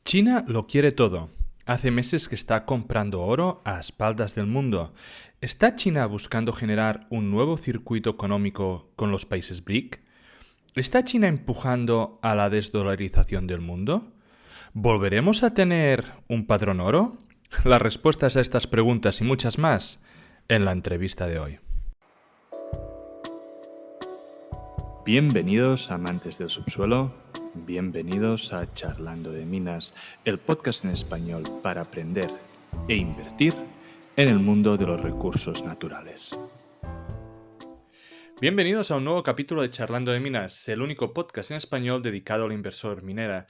China lo quiere todo. Hace meses que está comprando oro a espaldas del mundo. ¿Está China buscando generar un nuevo circuito económico con los países BRIC? ¿Está China empujando a la desdolarización del mundo? ¿Volveremos a tener un patrón oro? Las respuestas a estas preguntas y muchas más en la entrevista de hoy. Bienvenidos amantes del subsuelo, bienvenidos a Charlando de Minas, el podcast en español para aprender e invertir en el mundo de los recursos naturales. Bienvenidos a un nuevo capítulo de Charlando de Minas, el único podcast en español dedicado al inversor minera.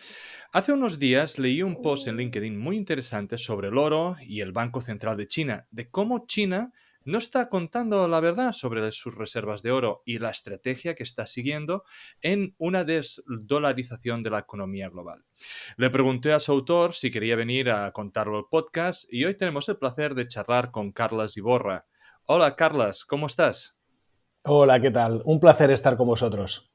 Hace unos días leí un post en LinkedIn muy interesante sobre el oro y el Banco Central de China, de cómo China no está contando la verdad sobre sus reservas de oro y la estrategia que está siguiendo en una desdolarización de la economía global. Le pregunté a su autor si quería venir a contarlo al podcast y hoy tenemos el placer de charlar con Carlas Iborra. Hola Carlas, ¿cómo estás? Hola, ¿qué tal? Un placer estar con vosotros.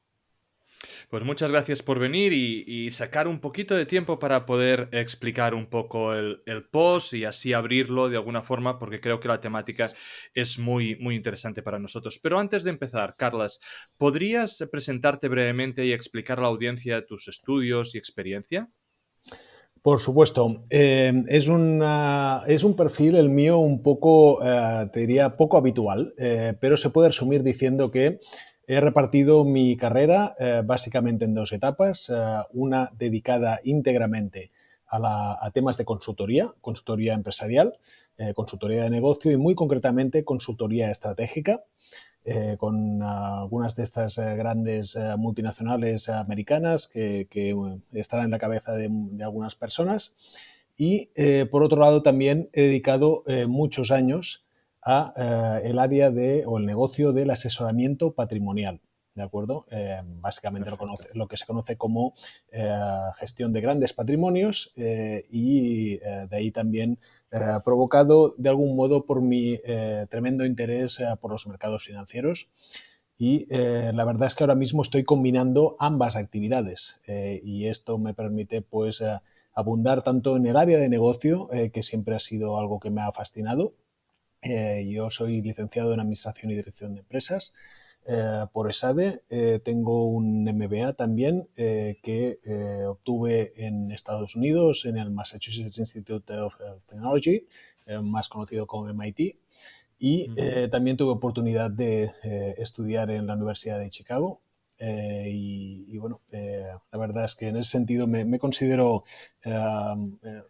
Pues muchas gracias por venir y sacar un poquito de tiempo para poder explicar un poco el post y así abrirlo de alguna forma, porque creo que la temática es muy interesante para nosotros. Pero antes de empezar, Carlas, ¿podrías presentarte brevemente y explicar a la audiencia tus estudios y experiencia? Por supuesto, es un perfil el mío un poco, te diría, poco habitual, pero se puede resumir diciendo que he repartido mi carrera básicamente en dos etapas, una dedicada íntegramente a temas de consultoría empresarial, consultoría de negocio y muy concretamente consultoría estratégica. Con algunas de estas grandes multinacionales americanas que estarán en la cabeza de algunas personas. Y por otro lado también he dedicado muchos años a el área o el negocio del asesoramiento patrimonial. ¿De acuerdo? Básicamente Perfecto. lo que se conoce como gestión de grandes patrimonios y de ahí también provocado de algún modo por mi tremendo interés por los mercados financieros. Y la verdad es que ahora mismo estoy combinando ambas actividades y esto me permite pues abundar tanto en el área de negocio, que siempre ha sido algo que me ha fascinado. Yo soy licenciado en Administración y Dirección de Empresas por ESADE. Tengo un MBA también que obtuve en Estados Unidos, en el Massachusetts Institute of Technology, más conocido como MIT. Y Ujú. también tuve oportunidad de estudiar en la Universidad de Chicago. Bueno, la verdad es que en ese sentido me considero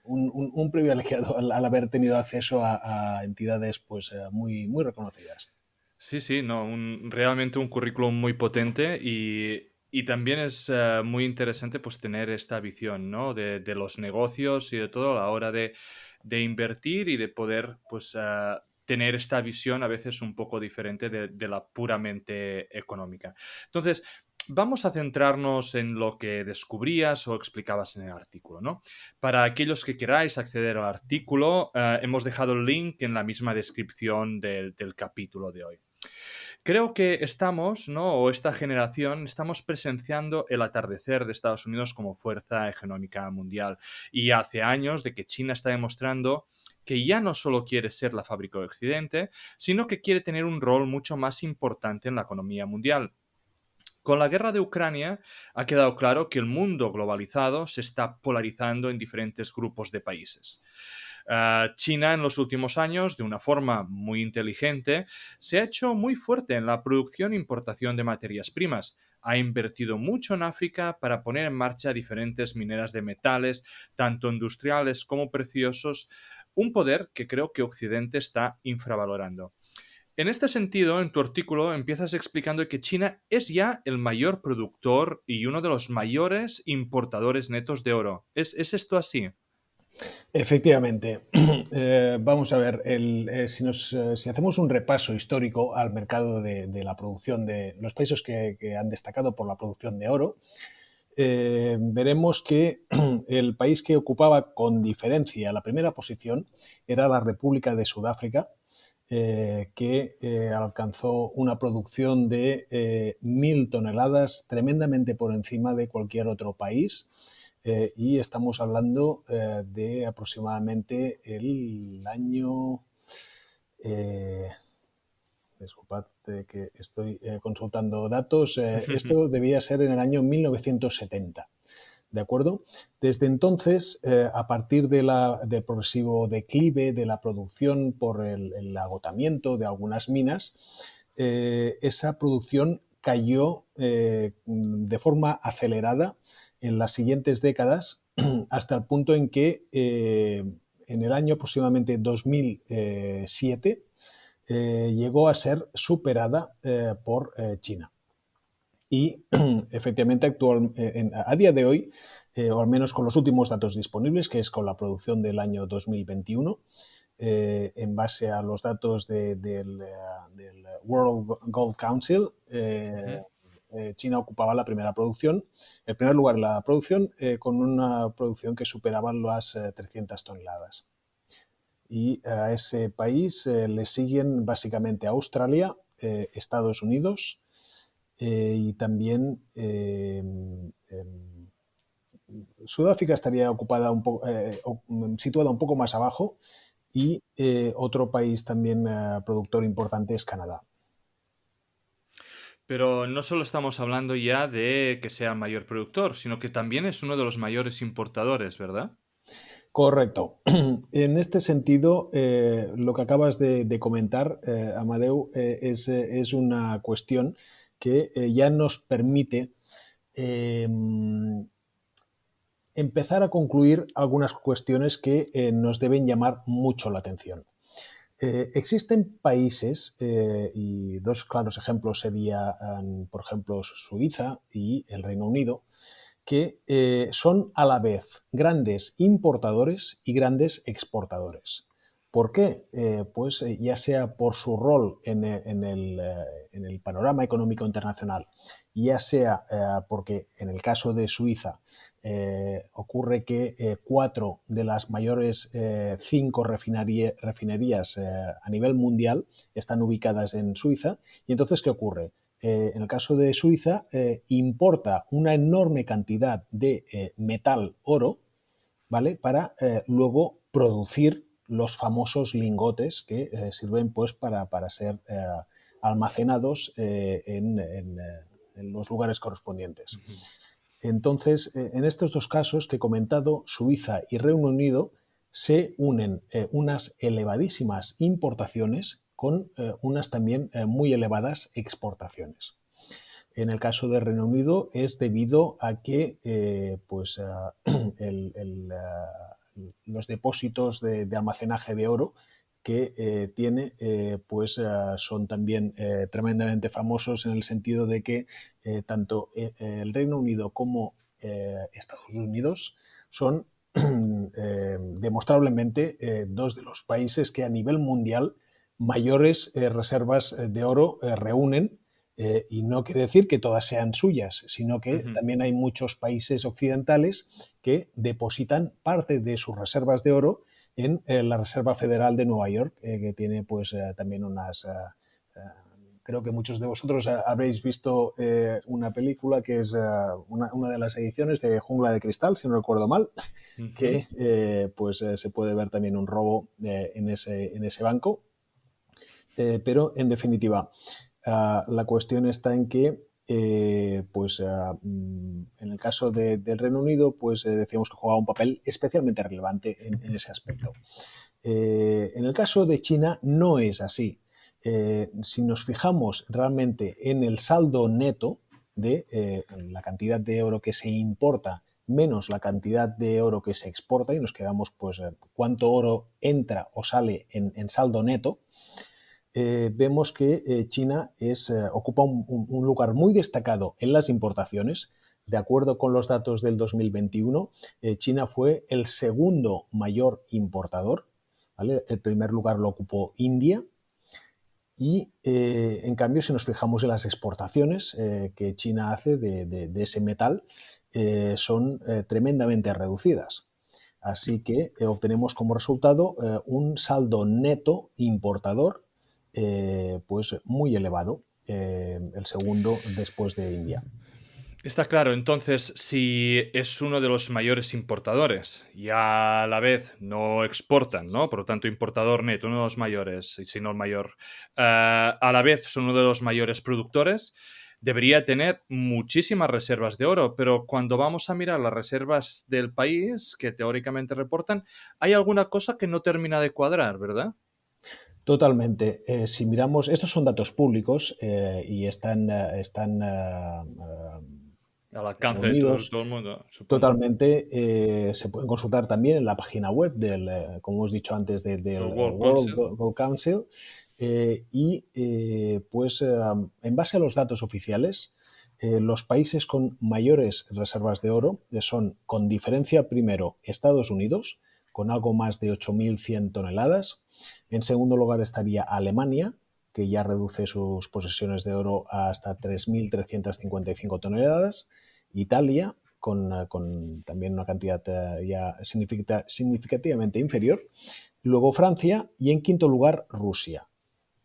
un privilegiado al haber tenido acceso a entidades pues, muy reconocidas. Sí, sí, no, realmente un currículum muy potente y también es muy interesante pues tener esta visión, ¿no? De los negocios y de todo a la hora de invertir y de poder pues tener esta visión a veces un poco diferente de la puramente económica. Entonces, vamos a centrarnos en lo que descubrías o explicabas en el artículo, ¿no? Para aquellos que queráis acceder al artículo, hemos dejado el link en la misma descripción del capítulo de hoy. Creo que estamos, ¿no? O esta generación, estamos presenciando el atardecer de Estados Unidos como fuerza económica mundial. Y hace años de que China está demostrando que ya no solo quiere ser la fábrica de Occidente, sino que quiere tener un rol mucho más importante en la economía mundial. Con la guerra de Ucrania ha quedado claro que el mundo globalizado se está polarizando en diferentes grupos de países. China en los últimos años, de una forma muy inteligente, se ha hecho muy fuerte en la producción e importación de materias primas. Ha invertido mucho en África para poner en marcha diferentes mineras de metales, tanto industriales como preciosos, un poder que creo que Occidente está infravalorando. En este sentido, en tu artículo empiezas explicando que China es ya el mayor productor y uno de los mayores importadores netos de oro. ¿Es esto así? Efectivamente. Vamos a ver, si hacemos un repaso histórico al mercado de la producción de los países que han destacado por la producción de oro, veremos que el país que ocupaba con diferencia la primera posición era la República de Sudáfrica, que alcanzó una producción de 1.000 toneladas, tremendamente por encima de cualquier otro país. y estamos hablando de aproximadamente el año... disculpad que estoy consultando datos. Esto debía ser en el año 1970. ¿De acuerdo? Desde entonces, a partir del progresivo declive de la producción por el agotamiento de algunas minas, esa producción cayó de forma acelerada en las siguientes décadas hasta el punto en que en el año aproximadamente 2007 llegó a ser superada por China. Y efectivamente, a día de hoy, o al menos con los últimos datos disponibles, que es con la producción del año 2021, en base a los datos del World Gold Council, China ocupaba la primera producción, el primer lugar en la producción, con una producción que superaba las 300 toneladas. Y a ese país le siguen básicamente Australia, Estados Unidos y también Sudáfrica estaría ocupada situada un poco más abajo y otro país también productor importante es Canadá. Pero no solo estamos hablando ya de que sea el mayor productor, sino que también es uno de los mayores importadores, ¿verdad? Correcto. En este sentido, lo que acabas de comentar, Amadeu, es una cuestión que ya nos permite empezar a concluir algunas cuestiones que nos deben llamar mucho la atención. Existen países, y dos claros ejemplos serían, por ejemplo, Suiza y el Reino Unido, que son a la vez grandes importadores y grandes exportadores. ¿Por qué? Pues ya sea por su rol en el panorama económico internacional, ya sea porque en el caso de Suiza ocurre que 4 de las mayores 5 refinerías a nivel mundial están ubicadas en Suiza. Y entonces, ¿qué ocurre? En el caso de Suiza, importa una enorme cantidad de metal oro, ¿vale? Para luego producir los famosos lingotes que sirven pues, para ser almacenados en los lugares correspondientes. Entonces, en estos dos casos que he comentado, Suiza y Reino Unido, se unen unas elevadísimas importaciones con unas también muy elevadas exportaciones. En el caso de Reino Unido es debido a que los depósitos de almacenaje de oro que tiene son también tremendamente famosos en el sentido de que tanto el Reino Unido como Estados Unidos son demostrablemente dos de los países que a nivel mundial mayores reservas de oro reúnen. Y no quiere decir que todas sean suyas, sino que también hay muchos países occidentales que depositan parte de sus reservas de oro en la Reserva Federal de Nueva York, que tiene pues también unas... creo que muchos de vosotros habréis visto una película que es una de las ediciones de Jungla de Cristal, si no recuerdo mal, que se puede ver también un robo en ese banco. Pero, en definitiva, la cuestión está en que, en el caso del Reino Unido, pues decíamos que jugaba un papel especialmente relevante en ese aspecto. En el caso de China no es así. Si nos fijamos realmente en el saldo neto de la cantidad de oro que se importa menos la cantidad de oro que se exporta y nos quedamos pues cuánto oro entra o sale en saldo neto, vemos que China ocupa un lugar muy destacado en las importaciones. De acuerdo con los datos del 2021, China fue el segundo mayor importador, ¿vale? El primer lugar lo ocupó India. Y, en cambio, si nos fijamos en las exportaciones que China hace de ese metal, son tremendamente reducidas. Así que obtenemos como resultado un saldo neto importador pues muy elevado, el segundo después de India. Está claro, entonces, si es uno de los mayores importadores y a la vez no exportan, ¿no? Por lo tanto, importador neto, uno de los mayores, y si no el mayor, a la vez son uno de los mayores productores, debería tener muchísimas reservas de oro, pero cuando vamos a mirar las reservas del país, que teóricamente reportan, hay alguna cosa que no termina de cuadrar, ¿verdad? Totalmente. Si miramos, estos son datos públicos y están Al alcance de reunidos todo el mundo, supongo. totalmente. Se pueden consultar también en la página web del, como hemos dicho antes, del El World World Council. Gold Council. En base a los datos oficiales, los países con mayores reservas de oro son, con diferencia, primero Estados Unidos, con algo más de 8.100 toneladas. En segundo lugar estaría Alemania, que ya reduce sus posesiones de oro hasta 3.355 toneladas. Italia, con también una cantidad ya significativamente inferior. Luego Francia y en quinto lugar Rusia.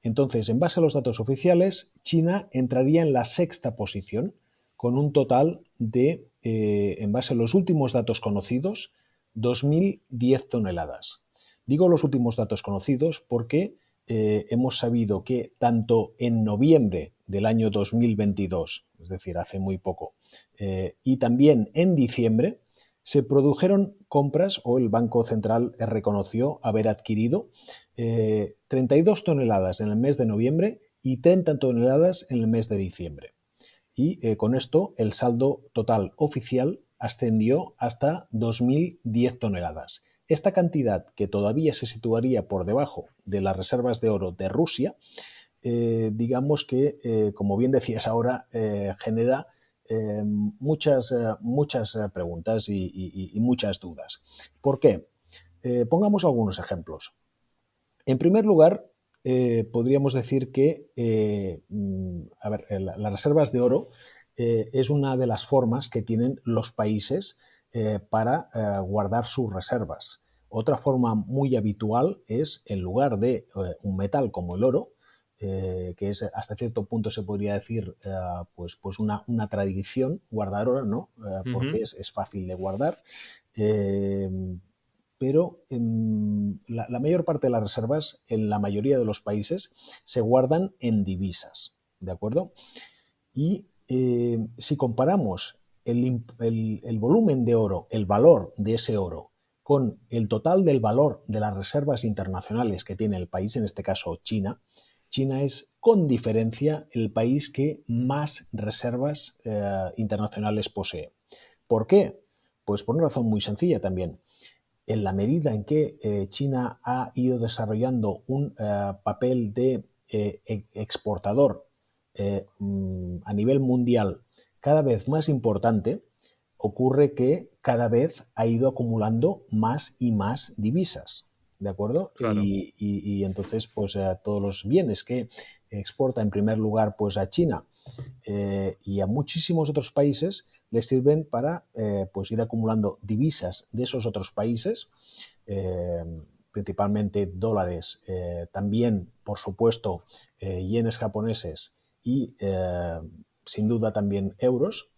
Entonces, en base a los datos oficiales, China entraría en la sexta posición con un total de, en base a los últimos datos conocidos, 2.010 toneladas. Digo los últimos datos conocidos porque hemos sabido que tanto en noviembre del año 2022, es decir, hace muy poco, y también en diciembre, se produjeron compras o el Banco Central reconoció haber adquirido 32 toneladas en el mes de noviembre y 30 toneladas en el mes de diciembre. Y con esto el saldo total oficial ascendió hasta 2.010 toneladas. Esta cantidad, que todavía se situaría por debajo de las reservas de oro de Rusia, digamos que, como bien decías ahora, genera muchas preguntas y muchas dudas. ¿Por qué? Pongamos algunos ejemplos. En primer lugar, podríamos decir que las reservas de oro es una de las formas que tienen los países para guardar sus reservas. Otra forma muy habitual es, en lugar de un metal como el oro, que es hasta cierto punto se podría decir pues una tradición guardar oro, ¿no? Porque Ujú. es fácil de guardar. Eh, pero la mayor parte de las reservas en la mayoría de los países se guardan en divisas, ¿de acuerdo? Y si comparamos el volumen de oro, el valor de ese oro, con el total del valor de las reservas internacionales que tiene el país, en este caso China, China es con diferencia el país que más reservas internacionales posee. ¿Por qué? Pues por una razón muy sencilla también. En la medida en que China ha ido desarrollando un papel de exportador a nivel mundial cada vez más importante, ocurre que cada vez ha ido acumulando más y más divisas, ¿de acuerdo? Claro. Y entonces, pues todos los bienes que exporta en primer lugar pues a China y a muchísimos otros países les sirven para pues ir acumulando divisas de esos otros países, eh, principalmente dólares, también, por supuesto, yenes japoneses y, sin duda, también euros,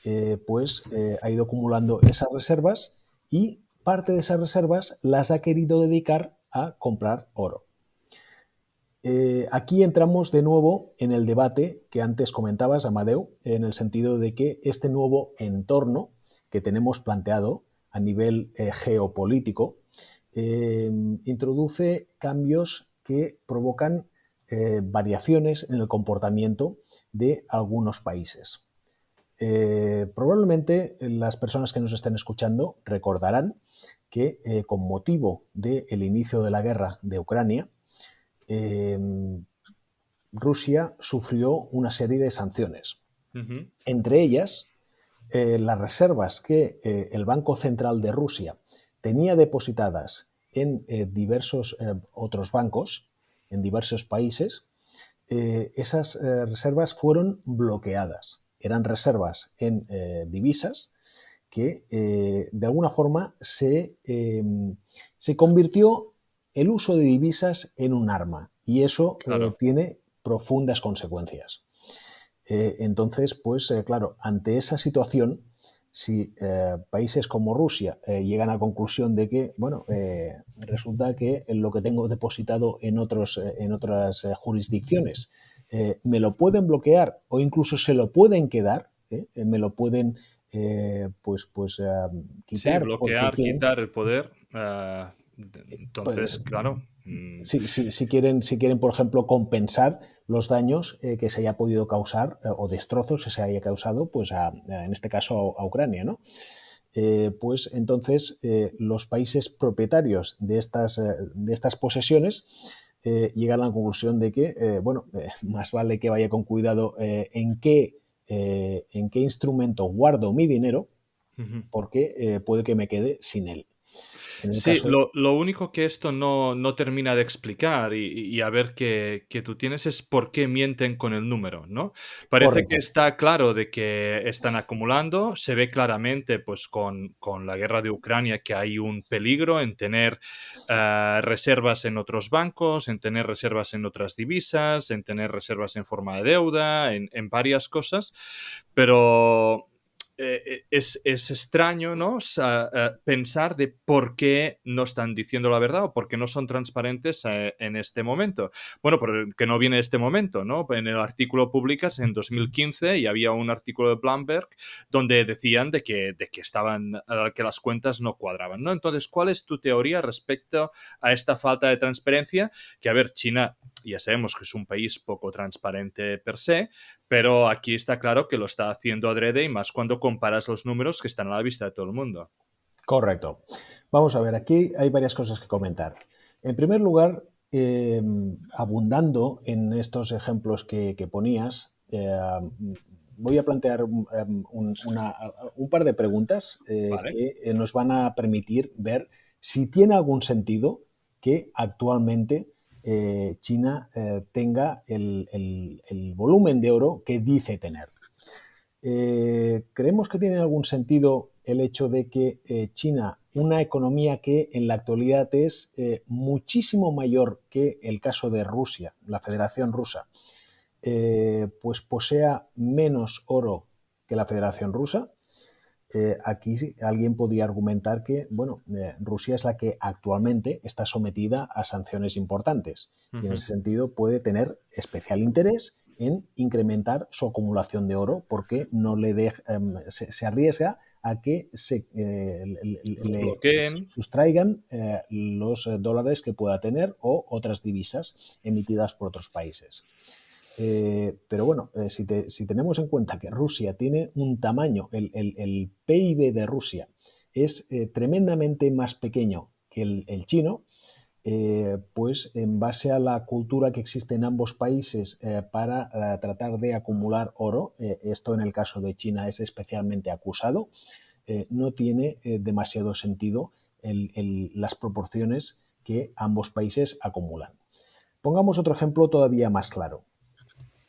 ha ido acumulando esas reservas y parte de esas reservas las ha querido dedicar a comprar oro. Aquí entramos de nuevo en el debate que antes comentabas, Amadeu, en el sentido de que este nuevo entorno que tenemos planteado a nivel geopolítico introduce cambios que provocan variaciones en el comportamiento de algunos países. Probablemente las personas que nos estén escuchando recordarán que con motivo del inicio de la guerra de Ucrania, eh, Rusia sufrió una serie de sanciones. Ujú. Entre ellas, las reservas que el Banco Central de Rusia tenía depositadas en diversos otros bancos, en diversos países, esas reservas fueron bloqueadas. Eran reservas en divisas que de alguna forma se convirtió el uso de divisas en un arma y eso Claro. tiene profundas consecuencias. Entonces, pues claro, ante esa situación, si países como Rusia llegan a la conclusión de que, bueno, resulta que lo que tengo depositado en otras jurisdicciones me lo pueden bloquear o incluso se lo pueden quedar, me lo pueden Sí, quitar porque bloquear, quieren, quitar el poder. Entonces, pues claro. si quieren, por ejemplo, compensar los daños que se haya podido causar o destrozos que se haya causado, pues en este caso a Ucrania, ¿no? Pues entonces los países propietarios de estas posesiones llegan a la conclusión de que, más vale que vaya con cuidado en qué instrumento guardo mi dinero, Ujú. porque puede que me quede sin él. En el Sí, caso, lo único que esto no termina de explicar y a ver que tú tienes es por qué mienten con el número, ¿no? Parece que correcto. está claro de que están acumulando, se ve claramente pues con la guerra de Ucrania que hay un peligro en tener reservas en otros bancos, en tener reservas en otras divisas, en tener reservas en forma de deuda, en varias cosas, pero es extraño, ¿no? Pensar de por qué no están diciendo la verdad o por qué no son transparentes en este momento. Bueno, porque no viene este momento, ¿no? En el artículo publicas en 2015 y había un artículo de Bloomberg donde decían de que estaban, que las cuentas no cuadraban, ¿no? Entonces, ¿cuál es tu teoría respecto a esta falta de transparencia? Que, a ver, China ya sabemos que es un país poco transparente per se, pero aquí está claro que lo está haciendo adrede y más cuando comparas los números que están a la vista de todo el mundo. Correcto. Vamos a ver, aquí hay varias cosas que comentar. En primer lugar, abundando en estos ejemplos que ponías, voy a plantear un par de preguntas Vale. que nos van a permitir ver si tiene algún sentido que actualmente China tenga el volumen de oro que dice tener. ¿Creemos que tiene algún sentido el hecho de que China, una economía que en la actualidad es muchísimo mayor que el caso de Rusia, la Federación Rusa, pues posea menos oro que la Federación Rusa? Aquí alguien podría argumentar que, bueno, Rusia es la que actualmente está sometida a sanciones importantes y en Ujú. ese sentido puede tener especial interés en incrementar su acumulación de oro porque no le se arriesga a que Los le bloqueen. sustraigan los dólares que pueda tener o otras divisas emitidas por otros países. Pero bueno, si tenemos en cuenta que Rusia tiene un tamaño, el PIB de Rusia es tremendamente más pequeño que el chino, pues en base a la cultura que existe en ambos países para tratar de acumular oro, esto en el caso de China es especialmente acusado, no tiene demasiado sentido las proporciones que ambos países acumulan. Pongamos otro ejemplo todavía más claro,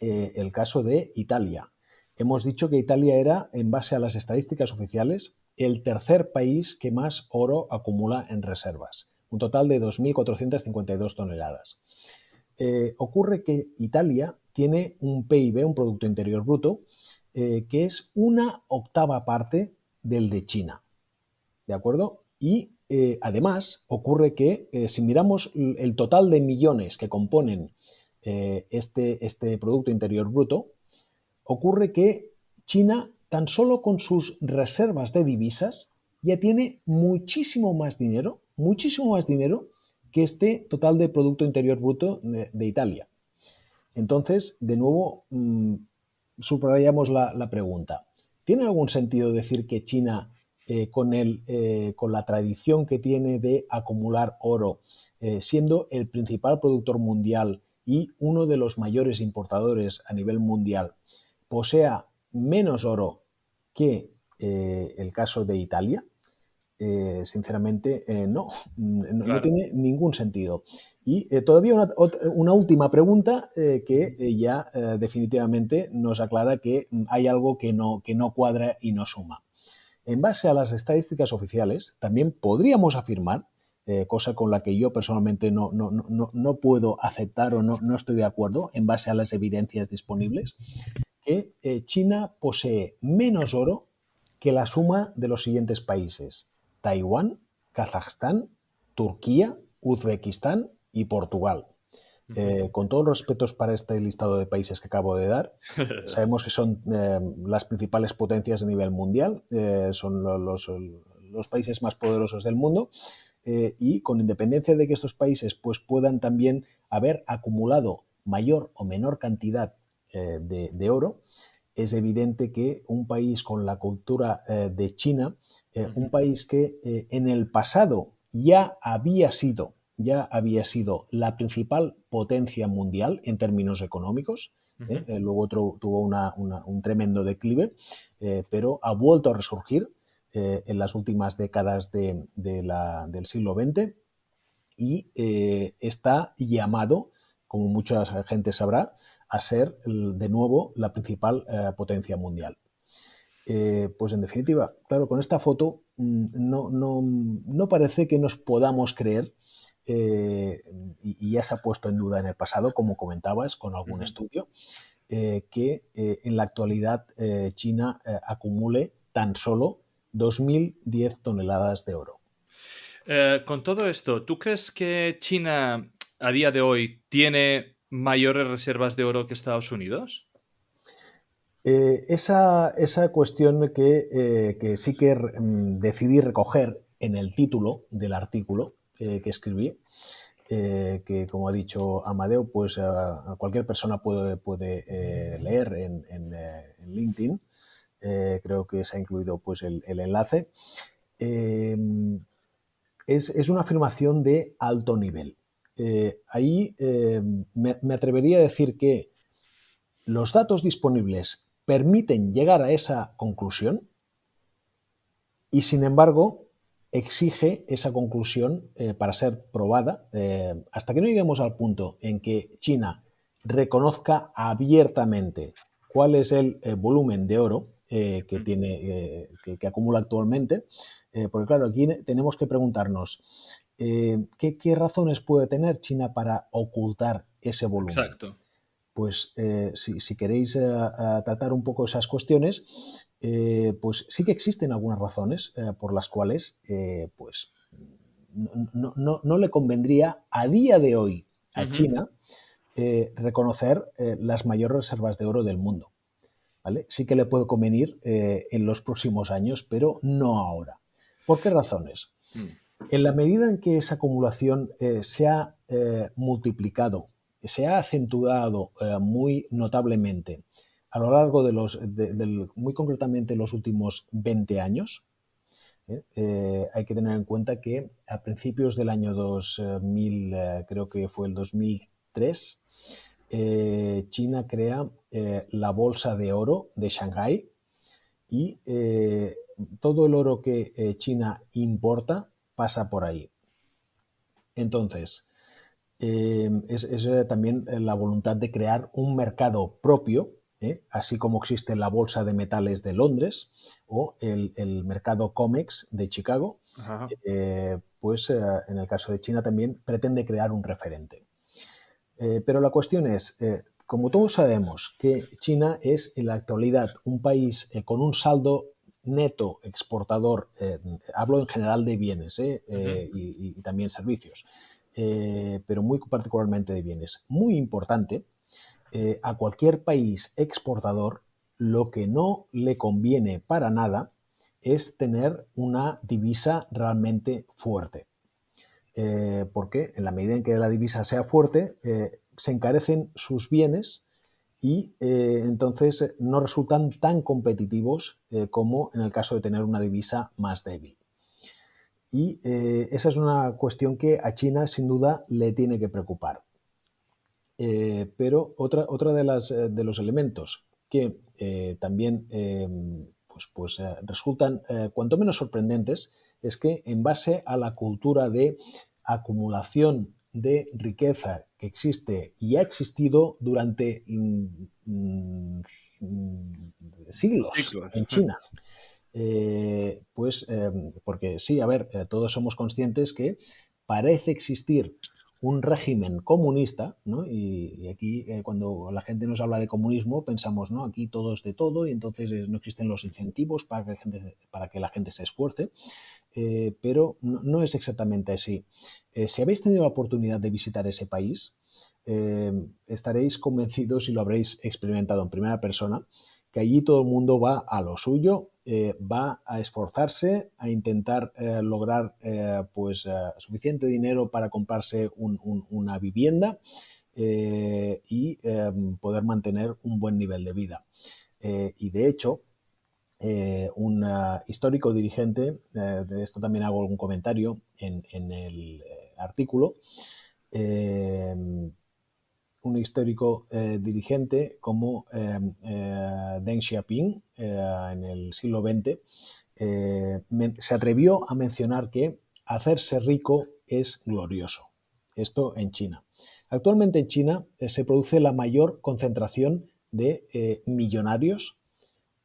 el caso de Italia. Hemos dicho que Italia era, en base a las estadísticas oficiales, el tercer país que más oro acumula en reservas, un total de 2.452 toneladas. Ocurre que Italia tiene un PIB, un Producto Interior Bruto, que es una octava parte del de China, ¿de acuerdo? Y además ocurre que si miramos el total de millones que componen este Producto Interior Bruto, ocurre que China, tan solo con sus reservas de divisas, ya tiene muchísimo más dinero que este total de Producto Interior Bruto de Italia. Entonces, de nuevo, subrayamos la pregunta. ¿Tiene algún sentido decir que China, con la tradición que tiene de acumular oro, siendo el principal productor mundial y uno de los mayores importadores a nivel mundial, posea menos oro que el caso de Italia? Sinceramente, no Claro. tiene ningún sentido. Y todavía una última pregunta que ya definitivamente nos aclara que hay algo que no cuadra y no suma. En base a las estadísticas oficiales, también podríamos afirmar, cosa con la que yo personalmente no puedo aceptar o no estoy de acuerdo en base a las evidencias disponibles, que China posee menos oro que la suma de los siguientes países: Taiwán, Kazajstán, Turquía, Uzbekistán y Portugal. Con todos los respetos para este listado de países que acabo de dar, sabemos que son las principales potencias a nivel mundial, son los países más poderosos del mundo, y con independencia de que estos países pues, puedan también haber acumulado mayor o menor cantidad de oro, es evidente que un país con la cultura de China, un país que en el pasado ya había sido la principal potencia mundial en términos económicos, luego tuvo un tremendo declive, pero ha vuelto a resurgir en las últimas décadas del siglo XX y está llamado, como mucha gente sabrá, a ser de nuevo la principal potencia mundial. Pues en definitiva, claro, con esta foto no parece que nos podamos creer, y ya se ha puesto en duda en el pasado, como comentabas, con algún estudio, que en la actualidad China acumule tan solo 2.010 toneladas de oro. Con todo esto, ¿tú crees que China a día de hoy tiene mayores reservas de oro que Estados Unidos? Esa cuestión que sí que decidí recoger en el título del artículo que escribí, que como ha dicho Amadeo, pues cualquier persona puede leer en LinkedIn. Creo que se ha incluido pues el enlace. Es una afirmación de alto nivel. Ahí me atrevería a decir que los datos disponibles permiten llegar a esa conclusión y, sin embargo, exige esa conclusión para ser probada, hasta que no lleguemos al punto en que China reconozca abiertamente cuál es el volumen de oro que acumula actualmente, porque claro, aquí tenemos que preguntarnos ¿qué razones puede tener China para ocultar ese volumen? Exacto. Pues si queréis tratar un poco esas cuestiones, pues sí que existen algunas razones por las cuales pues no le convendría a día de hoy a China reconocer las mayores reservas de oro del mundo. ¿Vale? Sí que le puede convenir en los próximos años, pero no ahora. ¿Por qué razones? En la medida en que esa acumulación se ha multiplicado, se ha acentuado muy notablemente a lo largo muy concretamente los últimos 20 años, hay que tener en cuenta que a principios del año 2000, creo que fue el 2003, China crea la Bolsa de Oro de Shanghái y todo el oro que China importa pasa por ahí. Entonces, es también la voluntad de crear un mercado propio, así como existe la Bolsa de Metales de Londres o el mercado COMEX de Chicago, pues en el caso de China también pretende crear un referente. Pero la cuestión es, como todos sabemos, que China es en la actualidad un país con un saldo neto exportador, hablo en general de bienes y también servicios, pero muy particularmente de bienes, muy importante. A cualquier país exportador lo que no le conviene para nada es tener una divisa realmente fuerte. Porque en la medida en que la divisa sea fuerte, se encarecen sus bienes y entonces no resultan tan competitivos como en el caso de tener una divisa más débil. Y esa es una cuestión que a China sin duda le tiene que preocupar. Pero otra de los elementos que también resultan cuanto menos sorprendentes es que, en base a la cultura de acumulación de riqueza que existe y ha existido durante siglos en China, porque sí, a ver, todos somos conscientes que parece existir un régimen comunista, ¿no? Y aquí cuando la gente nos habla de comunismo pensamos, ¿no? Aquí todo es de todo y entonces no existen los incentivos para que la gente se esfuerce, pero no es exactamente así. Si habéis tenido la oportunidad de visitar ese país, estaréis convencidos y lo habréis experimentado en primera persona, que allí todo el mundo va a lo suyo, va a esforzarse, a intentar lograr suficiente dinero para comprarse una vivienda y poder mantener un buen nivel de vida. Y de hecho, un histórico dirigente, de esto también hago algún comentario en el artículo, eh, un histórico dirigente como Deng Xiaoping en el siglo XX se atrevió a mencionar que hacerse rico es glorioso. Esto en China. Actualmente en China se produce la mayor concentración de millonarios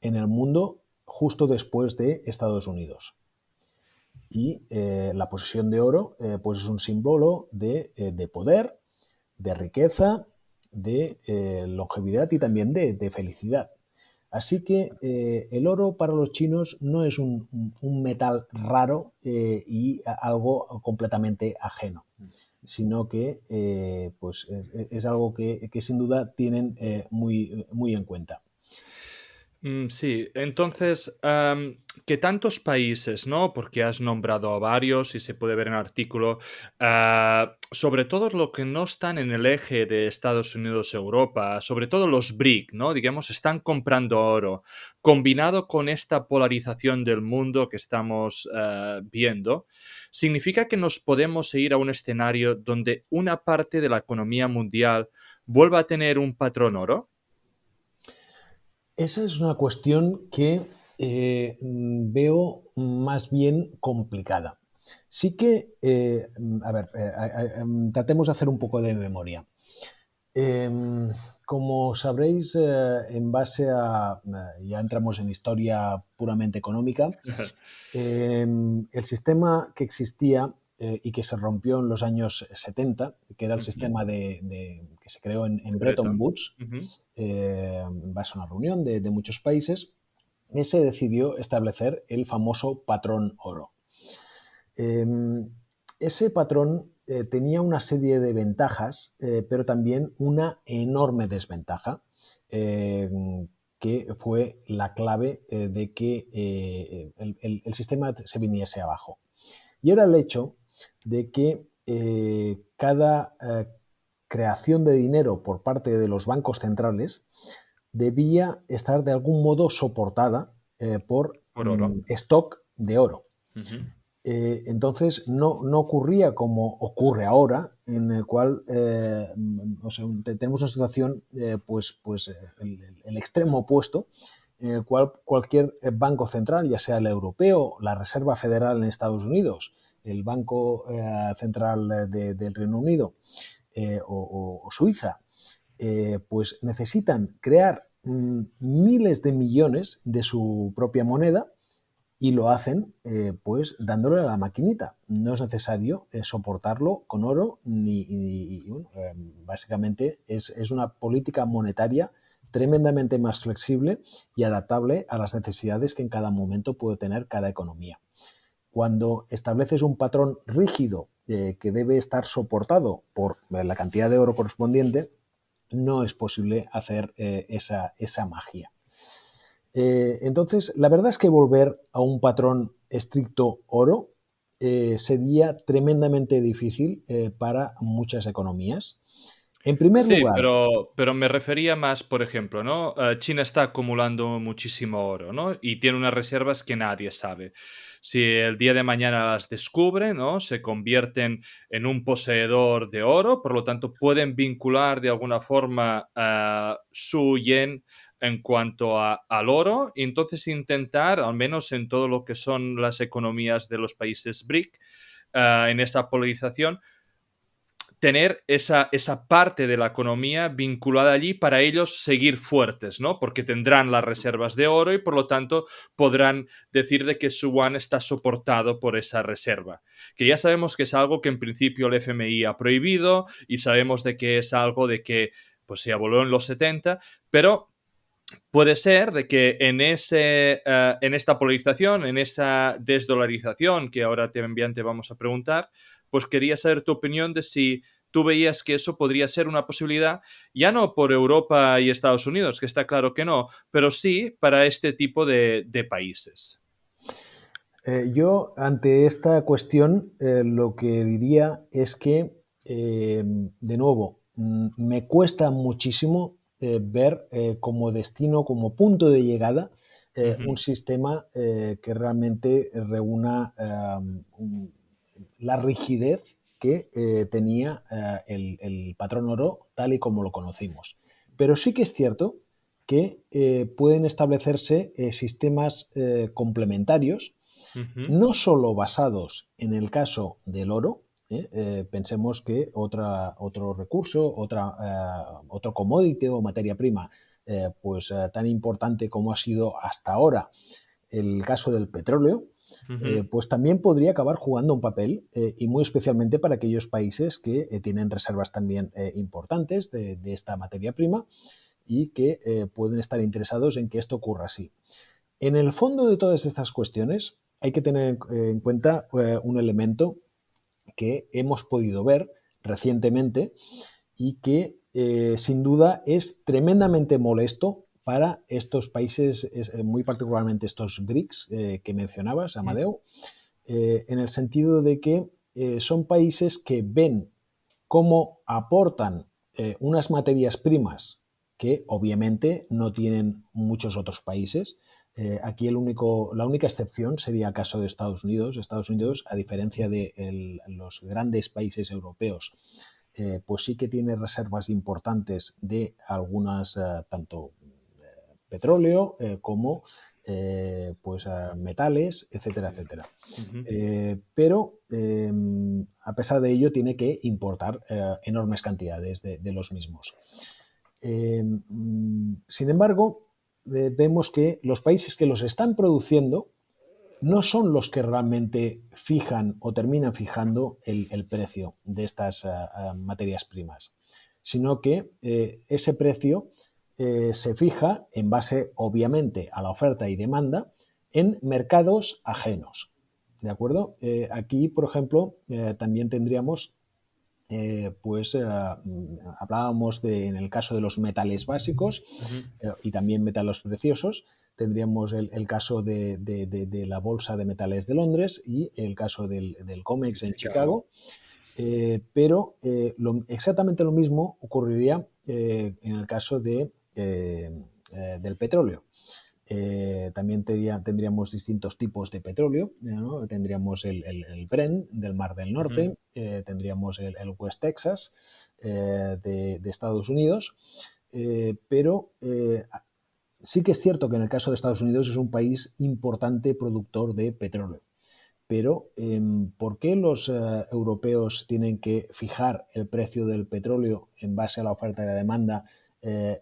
en el mundo justo después de Estados Unidos. Y la posesión de oro pues es un símbolo de poder, de riqueza, de longevidad y también de felicidad. Así que el oro para los chinos no es un metal raro y algo completamente ajeno, sino que pues es algo que sin duda tienen muy en cuenta. Sí, entonces, que tantos países, ¿no? Porque has nombrado a varios y se puede ver en el artículo, sobre todo los que no están en el eje de Estados Unidos-Europa, sobre todo los BRIC, ¿no? Digamos, están comprando oro. Combinado con esta polarización del mundo que estamos viendo, significa que nos podemos ir a un escenario donde una parte de la economía mundial vuelva a tener un patrón oro. Esa es una cuestión que veo más bien complicada. Sí que, tratemos de hacer un poco de memoria. Como sabréis, en base a, ya entramos en historia puramente económica, el sistema que existía y que se rompió en los años 70, que era el Ujú. sistema que se creó en Bretton Breton. Woods, Ujú. en base a una reunión de muchos países, se decidió establecer el famoso patrón oro. Eh, Ese patrón tenía una serie de ventajas, pero también una enorme desventaja, eh, que fue la clave de que el sistema se viniese abajo. Y era el hecho de que cada creación de dinero por parte de los bancos centrales debía estar de algún modo soportada por Por oro. stock de oro. Ujú. Entonces no ocurría como ocurre ahora, en el cual tenemos una situación, el extremo opuesto, en el cual cualquier banco central, ya sea el europeo, la Reserva Federal en Estados Unidos, el Banco Central del Reino Unido o Suiza, pues necesitan crear miles de millones de su propia moneda y lo hacen pues dándole a la maquinita. No es necesario soportarlo con oro básicamente es una política monetaria tremendamente más flexible y adaptable a las necesidades que en cada momento puede tener cada economía. Cuando estableces un patrón rígido que debe estar soportado por la cantidad de oro correspondiente, no es posible hacer esa magia. Entonces, la verdad es que volver a un patrón estricto oro sería tremendamente difícil para muchas economías. En primer Sí, lugar, pero me refería más, por ejemplo, ¿no? China está acumulando muchísimo oro, ¿no? Y tiene unas reservas que nadie sabe. Si el día de mañana las descubre, ¿no? Se convierten en un poseedor de oro, por lo tanto pueden vincular de alguna forma su yen en cuanto al oro y entonces intentar, al menos en todo lo que son las economías de los países BRIC, en esa polarización, tener esa parte de la economía vinculada allí para ellos seguir fuertes, ¿no? Porque tendrán las reservas de oro y por lo tanto podrán decir de que su yuan está soportado por esa reserva. Que ya sabemos que es algo que en principio el FMI ha prohibido y sabemos de que es algo de que pues se abolió en los 70, pero puede ser de que en esta polarización, en esa desdolarización que ahora también te vamos a preguntar, pues quería saber tu opinión de si tú veías que eso podría ser una posibilidad, ya no por Europa y Estados Unidos, que está claro que no, pero sí para este tipo de países. Yo, ante esta cuestión, lo que diría es que, de nuevo, me cuesta muchísimo ver como destino, como punto de llegada, un sistema que realmente reúna la rigidez que tenía el patrón oro tal y como lo conocimos. Pero sí que es cierto que pueden establecerse sistemas complementarios, no solo basados en el caso del oro. Pensemos que otro recurso, otro commodity o materia prima, tan importante como ha sido hasta ahora el caso del petróleo, pues también podría acabar jugando un papel, y muy especialmente para aquellos países que tienen reservas también importantes de esta materia prima y que pueden estar interesados en que esto ocurra así. En el fondo de todas estas cuestiones hay que tener en cuenta un elemento que hemos podido ver recientemente y que sin duda es tremendamente molesto para estos países, muy particularmente estos BRICS que mencionabas, Amadeo, en el sentido de que son países que ven cómo aportan unas materias primas que obviamente no tienen muchos otros países. Aquí la única excepción sería el caso de Estados Unidos. Estados Unidos, a diferencia de los grandes países europeos, pues sí que tiene reservas importantes de algunas, tanto petróleo como metales, etcétera, etcétera. Pero a pesar de ello tiene que importar enormes cantidades de los mismos. Sin embargo, vemos que los países que los están produciendo no son los que realmente fijan o terminan fijando el precio de estas materias primas, sino que ese precio se fija en base, obviamente, a la oferta y demanda en mercados ajenos. ¿De acuerdo? Aquí, por ejemplo, también tendríamos, hablábamos en el caso de los metales básicos y también metales preciosos, tendríamos el caso de la Bolsa de Metales de Londres y el caso del COMEX en Chicago. Pero exactamente lo mismo ocurriría en el caso del petróleo. También tendríamos distintos tipos de petróleo, ¿no? Tendríamos el Brent del Mar del Norte, tendríamos el West Texas de Estados Unidos, pero sí que es cierto que en el caso de Estados Unidos es un país importante productor de petróleo. Pero ¿por qué los europeos tienen que fijar el precio del petróleo en base a la oferta y la demanda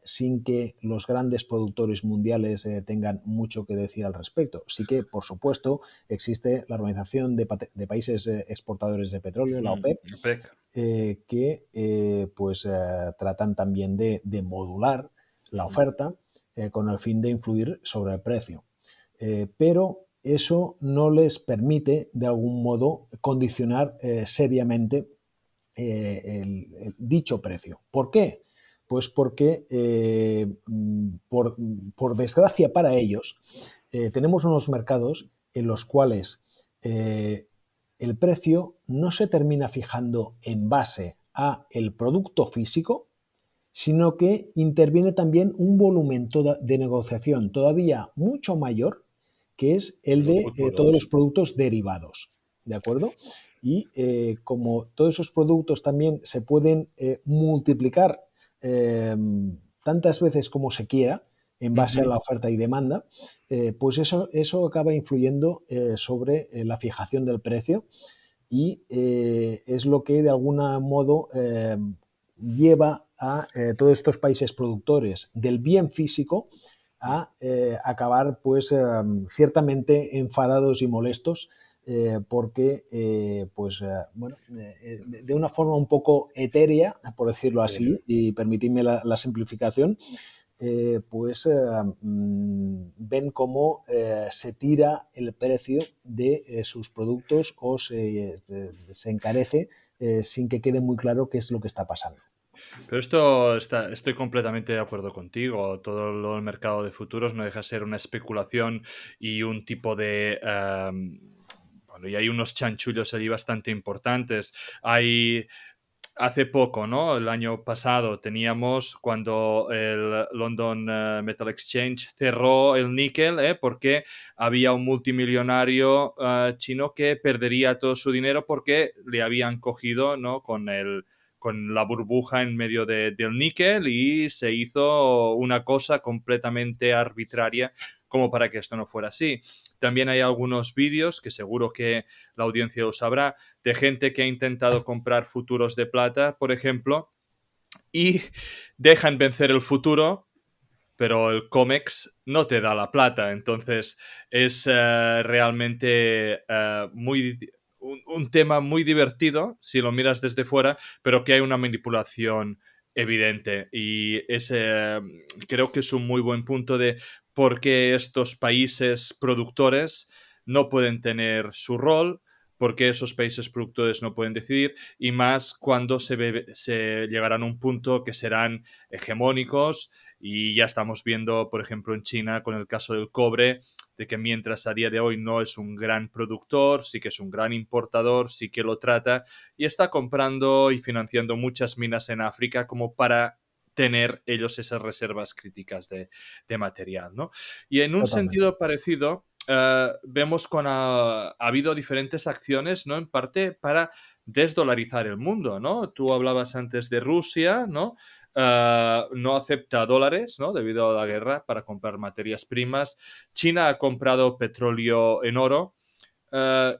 sin que los grandes productores mundiales tengan mucho que decir al respecto? Sí que, por supuesto, existe la Organización de Países Exportadores de Petróleo, la OPEP, que tratan también de modular la oferta con el fin de influir sobre el precio. Pero eso no les permite, de algún modo, condicionar seriamente dicho precio. ¿Por qué? Pues porque, por desgracia para ellos, tenemos unos mercados en los cuales el precio no se termina fijando en base a el producto físico, sino que interviene también un volumen de negociación todavía mucho mayor, que es el de todos los productos derivados, ¿de acuerdo? Y como todos esos productos también se pueden multiplicar tantas veces como se quiera, en base a la oferta y demanda, pues eso acaba influyendo sobre la fijación del precio. y es lo que de algún modo lleva a todos estos países productores del bien físico a acabar pues ciertamente enfadados y molestos porque bueno, de una forma un poco etérea, por decirlo así, y permitidme la simplificación, ven cómo se tira el precio de sus productos o se encarece sin que quede muy claro qué es lo que está pasando. Pero estoy completamente de acuerdo contigo. Todo el mercado de futuros no deja de ser una especulación y un tipo de... bueno, y hay unos chanchullos allí bastante importantes. Hace poco, ¿no? El año pasado teníamos cuando el London Metal Exchange cerró el níquel, porque había un multimillonario chino que perdería todo su dinero porque le habían cogido, ¿no? Con la burbuja en medio del níquel y se hizo una cosa completamente arbitraria como para que esto no fuera así. También hay algunos vídeos que seguro que la audiencia lo sabrá, de gente que ha intentado comprar futuros de plata, por ejemplo, y dejan vencer el futuro, pero el COMEX no te da la plata. Entonces es realmente un tema muy divertido si lo miras desde fuera, pero que hay una manipulación evidente. Y creo que es un muy buen punto de por qué estos países productores no pueden tener su rol, por qué esos países productores no pueden decidir, y más cuando se llegarán a un punto que serán hegemónicos. Y ya estamos viendo, por ejemplo, en China con el caso del cobre, de que mientras a día de hoy no es un gran productor, sí que es un gran importador, sí que lo trata y está comprando y financiando muchas minas en África como para tener ellos esas reservas críticas de material, ¿no? Y en un Totalmente. sentido parecido, vemos que ha habido diferentes acciones, ¿no? En parte para desdolarizar el mundo, ¿no? Tú hablabas antes de Rusia, ¿no? No acepta dólares, ¿no? Debido a la guerra para comprar materias primas. China ha comprado petróleo en oro.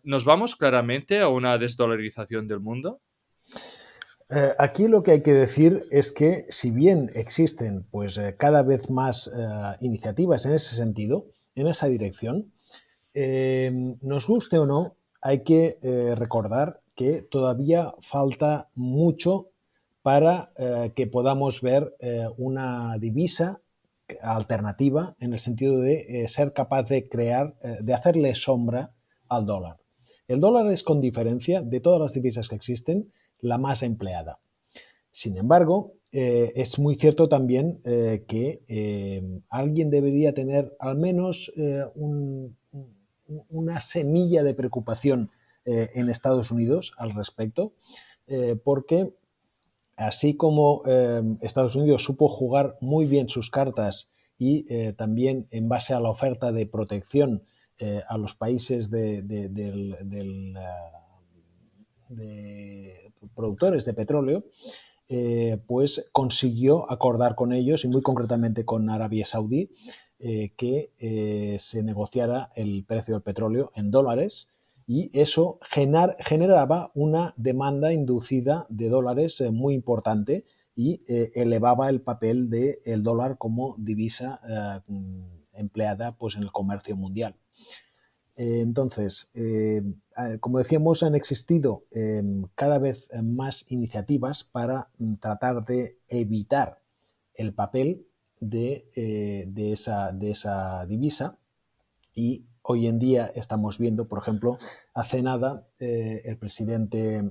¿Nos vamos claramente a una desdolarización del mundo? Aquí lo que hay que decir es que si bien existen pues cada vez más iniciativas en ese sentido, en esa dirección, nos guste o no, hay que recordar que todavía falta mucho para que podamos ver una divisa alternativa en el sentido de ser capaz de crear, de hacerle sombra al dólar. El dólar es, con diferencia de todas las divisas que existen, la más empleada. Sin embargo, es muy cierto también que alguien debería tener al menos una semilla de preocupación en Estados Unidos al respecto, porque así como Estados Unidos supo jugar muy bien sus cartas y también en base a la oferta de protección a los países de productores de petróleo, pues consiguió acordar con ellos y muy concretamente con Arabia Saudí que se negociara el precio del petróleo en dólares y eso generaba una demanda inducida de dólares muy importante y elevaba el papel del dólar como divisa empleada pues, en el comercio mundial. Entonces, como decíamos, han existido cada vez más iniciativas para tratar de evitar el papel de esa divisa y hoy en día estamos viendo, por ejemplo, hace nada el presidente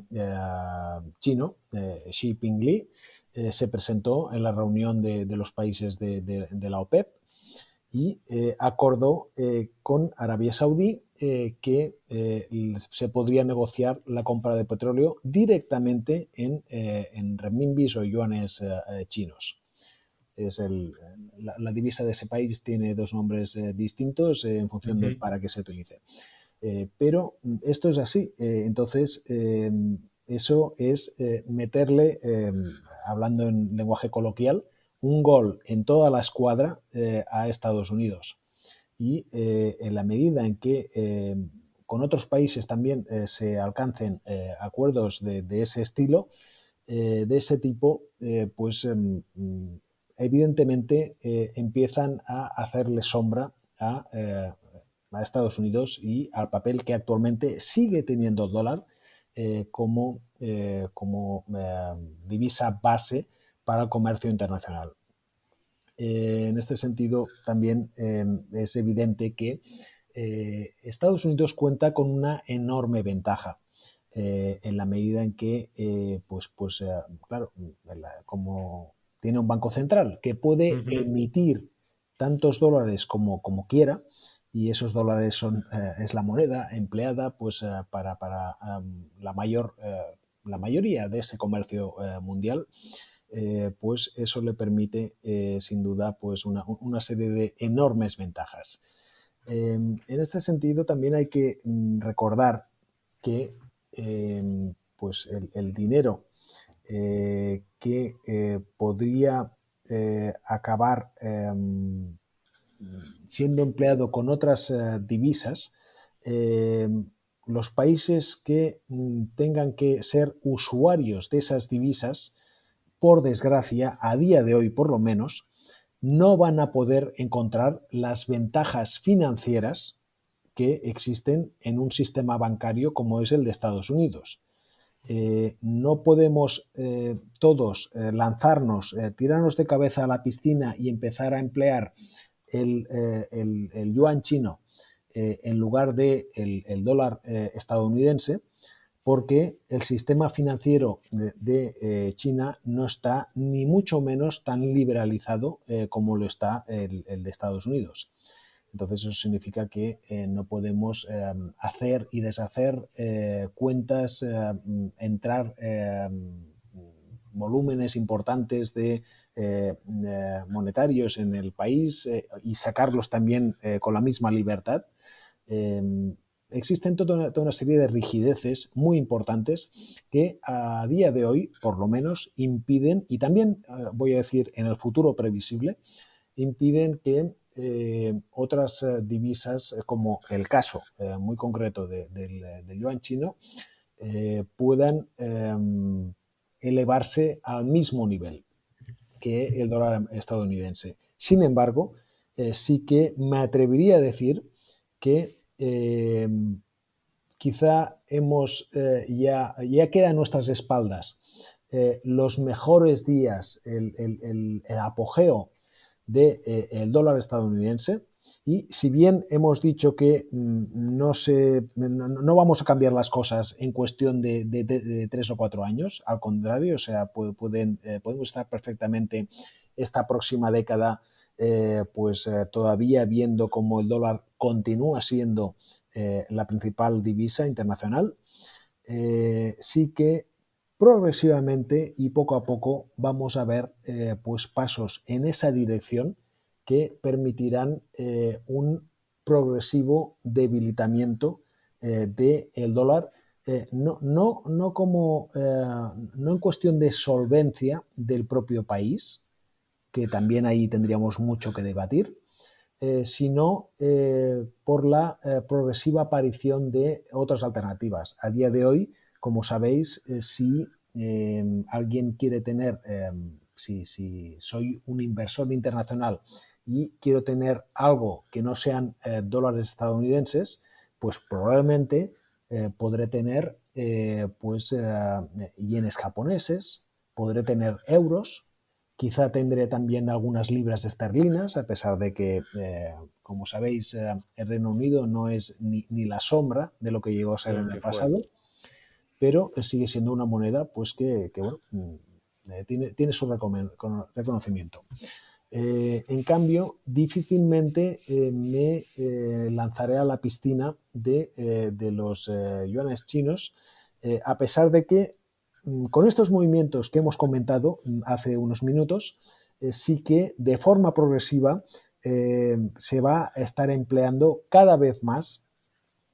chino, Xi Jinping, se presentó en la reunión de los países de la OPEP y acordó con Arabia Saudí que se podría negociar la compra de petróleo directamente en renminbis o yuanes chinos. Es la divisa de ese país tiene dos nombres distintos en función de Ujú. para qué se utilice. Pero esto es así. Entonces, eso es meterle, hablando en lenguaje coloquial, un gol en toda la escuadra a Estados Unidos. Y en la medida en que con otros países también se alcancen acuerdos de ese estilo, de ese tipo, pues evidentemente empiezan a hacerle sombra a Estados Unidos y al papel que actualmente sigue teniendo el dólar como divisa base para el comercio internacional. En este sentido, también es evidente que Estados Unidos cuenta con una enorme ventaja en la medida en que, claro, como tiene un banco central que puede emitir tantos dólares como quiera, y esos dólares es la moneda empleada pues, para la mayoría de ese comercio mundial, pues eso le permite sin duda pues una serie de enormes ventajas. En este sentido también hay que recordar que pues el dinero que podría acabar siendo empleado con otras divisas, los países que tengan que ser usuarios de esas divisas, por desgracia, a día de hoy por lo menos, no van a poder encontrar las ventajas financieras que existen en un sistema bancario como es el de Estados Unidos. No podemos todos lanzarnos, tirarnos de cabeza a la piscina y empezar a emplear el yuan chino en lugar del dólar estadounidense, porque el sistema financiero de China no está ni mucho menos tan liberalizado como lo está el de Estados Unidos. Entonces eso significa que no podemos hacer y deshacer cuentas, entrar volúmenes importantes de monetarios en el país y sacarlos también con la misma libertad. Existen toda una serie de rigideces muy importantes que a día de hoy, por lo menos, impiden, y también voy a decir en el futuro previsible, impiden que otras divisas, como el caso muy concreto del yuan chino, puedan elevarse al mismo nivel que el dólar estadounidense. Sin embargo, sí que me atrevería a decir que quizá ya queda a nuestras espaldas los mejores días, el apogeo del dólar estadounidense. Y si bien hemos dicho que no vamos a cambiar las cosas en cuestión de 3 o 4 años, al contrario, o sea, podemos estar perfectamente esta próxima década todavía viendo cómo el dólar continúa siendo la principal divisa internacional, sí que progresivamente y poco a poco vamos a ver pues pasos en esa dirección que permitirán un progresivo debilitamiento del dólar, no en cuestión de solvencia del propio país, que también ahí tendríamos mucho que debatir, sino por la progresiva aparición de otras alternativas. A día de hoy, como sabéis, si alguien quiere tener, si soy un inversor internacional y quiero tener algo que no sean dólares estadounidenses, pues probablemente podré tener yenes japoneses, podré tener euros. Quizá tendré también algunas libras esterlinas, a pesar de que, como sabéis, el Reino Unido no es ni la sombra de lo que llegó a ser en el pasado, pero sigue siendo una moneda pues que bueno, tiene su reconocimiento. En cambio, difícilmente me lanzaré a la piscina de los yuanes chinos, a pesar de que con estos movimientos que hemos comentado hace unos minutos, sí que de forma progresiva se va a estar empleando cada vez más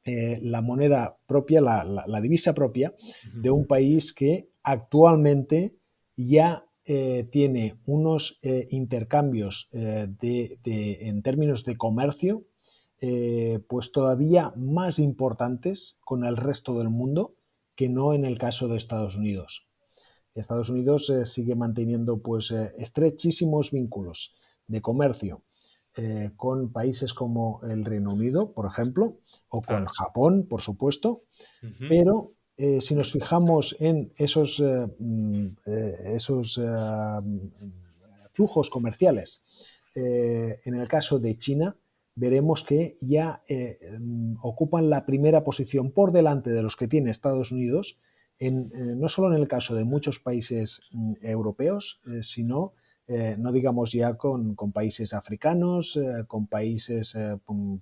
la moneda propia, la divisa propia de un país que actualmente ya tiene unos intercambios en términos de comercio pues todavía más importantes con el resto del mundo que no en el caso de Estados Unidos. Estados Unidos sigue manteniendo pues estrechísimos vínculos de comercio con países como el Reino Unido, por ejemplo, o con Claro. Japón, por supuesto, Ujú. pero si nos fijamos en esos flujos comerciales, en el caso de China, veremos que ya ocupan la primera posición por delante de los que tiene Estados Unidos, no solo en el caso de muchos países europeos, sino, no digamos ya con países africanos, con países,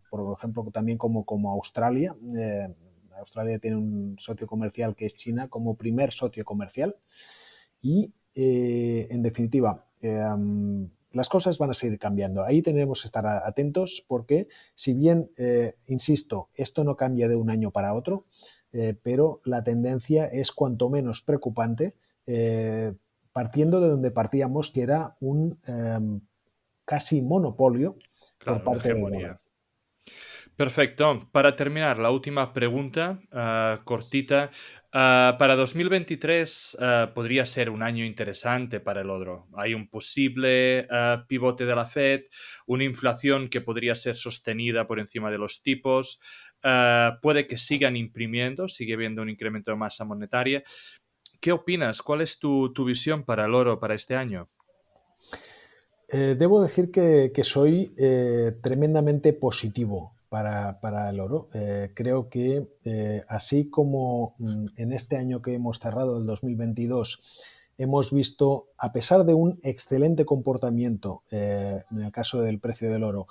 por ejemplo, también como Australia. Australia tiene un socio comercial que es China como primer socio comercial y, en definitiva, las cosas van a seguir cambiando. Ahí tenemos que estar atentos porque, si bien, insisto, esto no cambia de un año para otro, pero la tendencia es cuanto menos preocupante, partiendo de donde partíamos, que era un casi monopolio por Claro, una parte del dólar. hegemonía. Perfecto. Para terminar, la última pregunta, cortita. Para 2023 podría ser un año interesante para el oro. Hay un posible pivote de la Fed, una inflación que podría ser sostenida por encima de los tipos. Puede que sigan imprimiendo, sigue habiendo un incremento de masa monetaria. ¿Qué opinas? ¿Cuál es tu visión para el oro para este año? Debo decir que soy tremendamente positivo para el oro. Creo que así como en este año que hemos cerrado, el 2022, hemos visto, a pesar de un excelente comportamiento en el caso del precio del oro,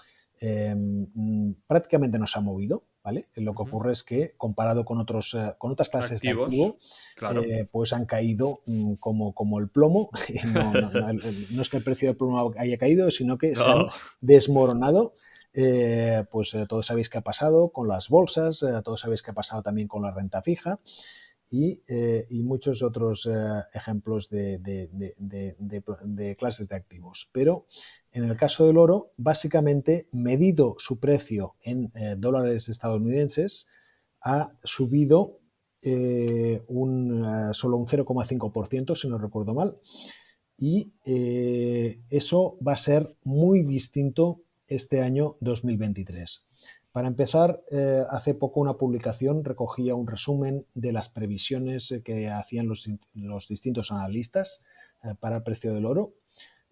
prácticamente no se ha movido, ¿vale? Lo que Ujú. ocurre es que, comparado con otras clases de Activos, activo, claro. pues han caído como el plomo. No es que el precio del plomo haya caído, sino que se han No. desmoronado. Pues todos sabéis qué ha pasado con las bolsas, todos sabéis qué ha pasado también con la renta fija y muchos otros ejemplos de clases de activos. Pero en el caso del oro, básicamente, medido su precio en dólares estadounidenses, ha subido solo un 0,5%, si no recuerdo mal, y eso va a ser muy distinto este año 2023. Para empezar, hace poco una publicación recogía un resumen de las previsiones que hacían los distintos analistas para el precio del oro.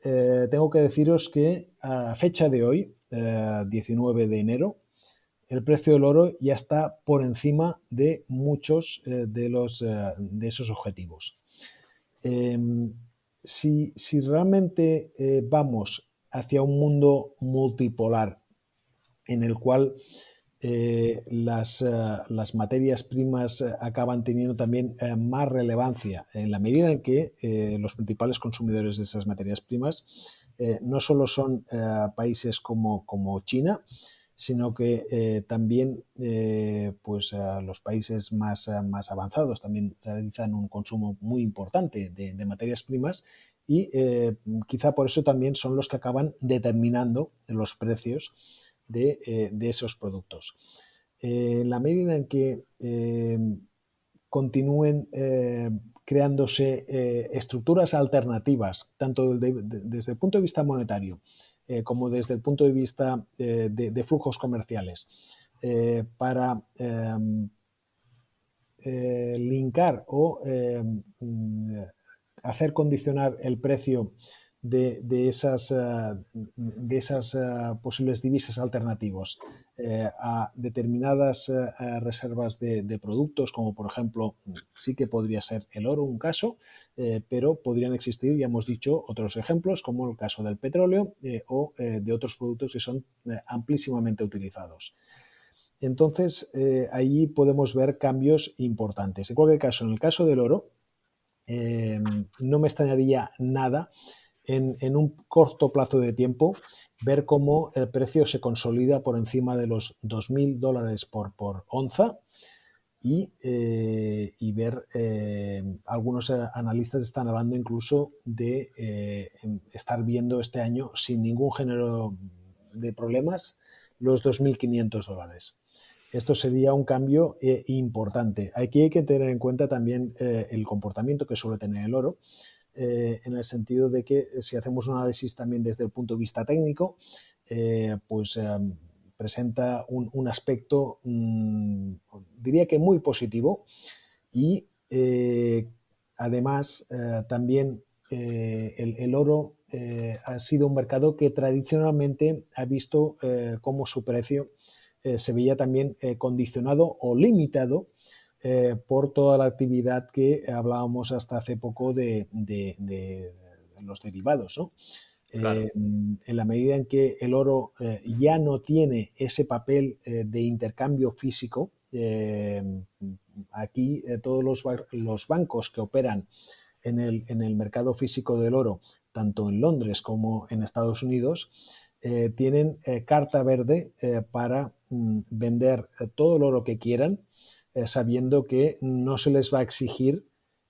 Tengo que deciros que a fecha de hoy, 19 de enero, el precio del oro ya está por encima de muchos de esos objetivos. Eh, si realmente vamos hacia un mundo multipolar en el cual las materias primas acaban teniendo también más relevancia en la medida en que los principales consumidores de esas materias primas no solo son países como China, sino que también pues, los países más avanzados también realizan un consumo muy importante de materias primas y quizá por eso también son los que acaban determinando los precios de esos productos. En la medida en que continúen creándose estructuras alternativas, tanto desde el punto de vista monetario como desde el punto de vista de flujos comerciales, para linkar o hacer condicionar el precio de esas posibles divisas alternativos a determinadas reservas de productos, como por ejemplo, sí que podría ser el oro un caso, pero podrían existir, ya hemos dicho, otros ejemplos, como el caso del petróleo o de otros productos que son amplísimamente utilizados. Entonces, allí podemos ver cambios importantes. En cualquier caso, en el caso del oro, no me extrañaría nada en un corto plazo de tiempo ver cómo el precio se consolida por encima de los $2.000 por onza y ver, algunos analistas están hablando incluso de estar viendo este año sin ningún género de problemas los $2.500. Esto sería un cambio importante. Aquí hay que tener en cuenta también el comportamiento que suele tener el oro, en el sentido de que si hacemos un análisis también desde el punto de vista técnico, pues presenta un aspecto, diría que muy positivo, y además también el oro ha sido un mercado que tradicionalmente ha visto cómo su precio se veía también condicionado o limitado por toda la actividad que hablábamos hasta hace poco de los derivados, ¿no? Claro. En la medida en que el oro ya no tiene ese papel de intercambio físico, aquí todos los bancos que operan en el mercado físico del oro, tanto en Londres como en Estados Unidos, tienen carta verde para vender todo el oro que quieran, sabiendo que no se les va a exigir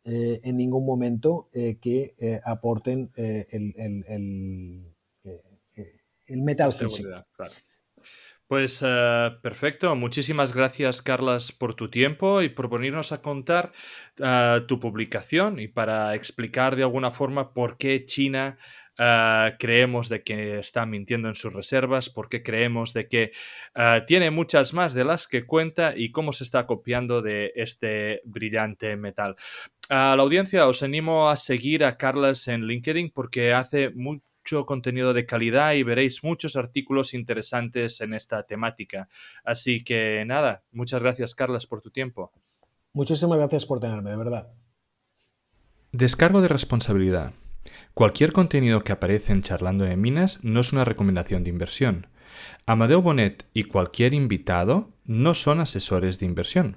en ningún momento que aporten el La metal físico. seguridad, claro. Pues perfecto, muchísimas gracias Carlas por tu tiempo y por venirnos a contar tu publicación y para explicar de alguna forma por qué China creemos de que está mintiendo en sus reservas, por qué creemos de que tiene muchas más de las que cuenta y cómo se está copiando de este brillante metal. A la audiencia os animo a seguir a Carlas en LinkedIn porque hace mucho contenido de calidad y veréis muchos artículos interesantes en esta temática. Así que nada, muchas gracias Carlas por tu tiempo. Muchísimas gracias por tenerme, de verdad. Descargo de responsabilidad. Cualquier contenido que aparece en Charlando de Minas no es una recomendación de inversión. Amadeu Bonet y cualquier invitado no son asesores de inversión.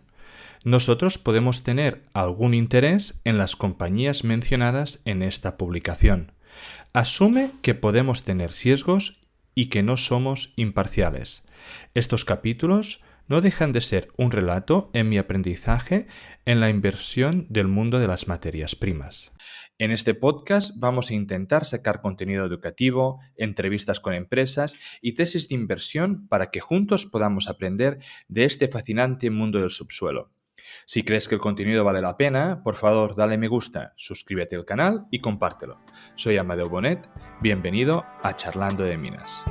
Nosotros podemos tener algún interés en las compañías mencionadas en esta publicación. Asume que podemos tener sesgos y que no somos imparciales. Estos capítulos no dejan de ser un relato en mi aprendizaje en la inversión del mundo de las materias primas. En este podcast vamos a intentar sacar contenido educativo, entrevistas con empresas y tesis de inversión para que juntos podamos aprender de este fascinante mundo del subsuelo. Si crees que el contenido vale la pena, por favor dale me gusta, suscríbete al canal y compártelo. Soy Amadeu Bonet, bienvenido a Charlando de Minas.